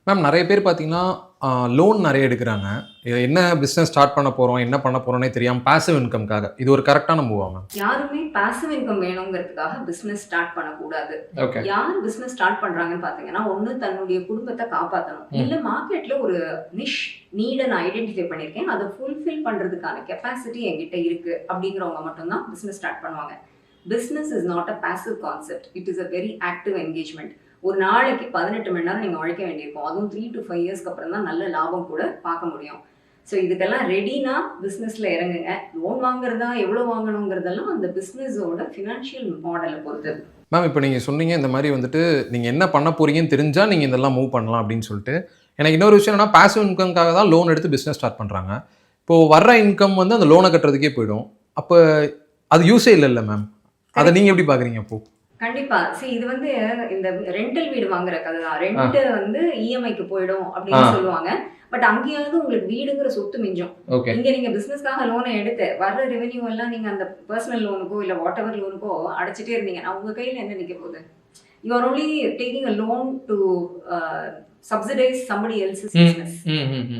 Ma'am நெறைய பேர் பார்த்தீங்கன்னா, லோன் நெறைய எடுக்குறாங்க. என்ன பிசினஸ் ஸ்டார்ட் பண்ண போறோம், என்ன பண்ண போறோம்னே தெரியாம பாசிவ் இன்கம்க்காக. இது ஒரு கரெக்ட்டான மூவா மேம்? யாருமே பாசிவ் இன்கம் வேணுங்கிறதுக்காக பிசினஸ் ஸ்டார்ட் பண்ணக்கூடாது. ஓகே. யார் பிசினஸ் ஸ்டார்ட் பண்றாங்கன்னு பார்த்தீங்கன்னா, ஒண்ணு தன்னுடைய குடும்பத்த காப்பாத்தணும். ம். இல்ல மார்க்கெட்ல ஒரு நிஷ் நீட நான் ஐடென்டிஃபை பண்ணியிருக்கேன். அத ஃபுல்ஃபில் பண்றதுக்கான கெப்பாசிட்டி என்கிட்ட இருக்கு. அப்படிங்கிறவங்க மட்டும் தான் பிசினஸ் ஸ்டார்ட் பண்ணுவாங்க. Business is not a passive concept. It is a very active engagement. ஒரு நாளைக்கு 18 மணி நேரம் நீங்க உழைக்க வேண்டியிருக்கும். அதுவும் 3 to 5 இயர்ஸ்க்கு அப்புறம் தான் நல்ல லாபம் கூட பார்க்க முடியும். ஸோ இதுக்கெல்லாம் ரெடினா பிஸ்னஸ்ல இறங்குங்க. லோன் வாங்குறதா, எவ்வளோ வாங்கணுங்கிறதெல்லாம் அந்த பிஸ்னஸோட ஃபினான்ஷியல் மாடல பொறுத்தது. மேம் இப்ப நீங்க சொன்னீங்க, இந்த மாரி வந்துட்டு நீங்க என்ன பண்ண போறீங்கன்னு தெரிஞ்சா, நீங்க இதெல்லாம் மூவ் பண்ணலாம் அப்படின்னு சொல்லிட்டு. எனக்கு இன்னொரு விஷயம் என்னன்னா, பாசிவ் இன்கம்க்காக தான் லோன் எடுத்து பிசினஸ் ஸ்டார்ட் பண்றாங்க. இப்போ வர்ற இன்கம் வந்து அந்த லோன கட்டுறதுக்கே போயிடும். அப்ப அது யூஸே இல்லல்ல மேம். அத கரெக்ட். நீங்க எப்படி பார்க்குறீங்க அப்போ? கண்டிப்பா. இது வந்து இந்த ரெண்டல் வீடு வாங்குற கதை தான். ஆ. ரெண்ட் வந்து இஎம்ஐக்கு போயிடும் அப்படின்னு சொல்லுவாங்க. பட் அங்கேயாவது உங்களுக்கு வீடுங்கிற சொத்து மிஞ்சும். ஓகே. இங்க நீங்க பிசினஸ்க்காக லோன எடுத்து வர்ற ரெவென்யூ எல்லாம் நீங்க அந்த பர்சனல் லோனுக்கோ இல்ல வாட் எவர் லோனுக்கோ அடைச்சிட்டே இருந்தீங்கன்னா உங்க கையில என்ன நிக்க போகுது? You are only taking a loan to subsidise somebody else's ம். பிசினஸ். ம். ம். ம்.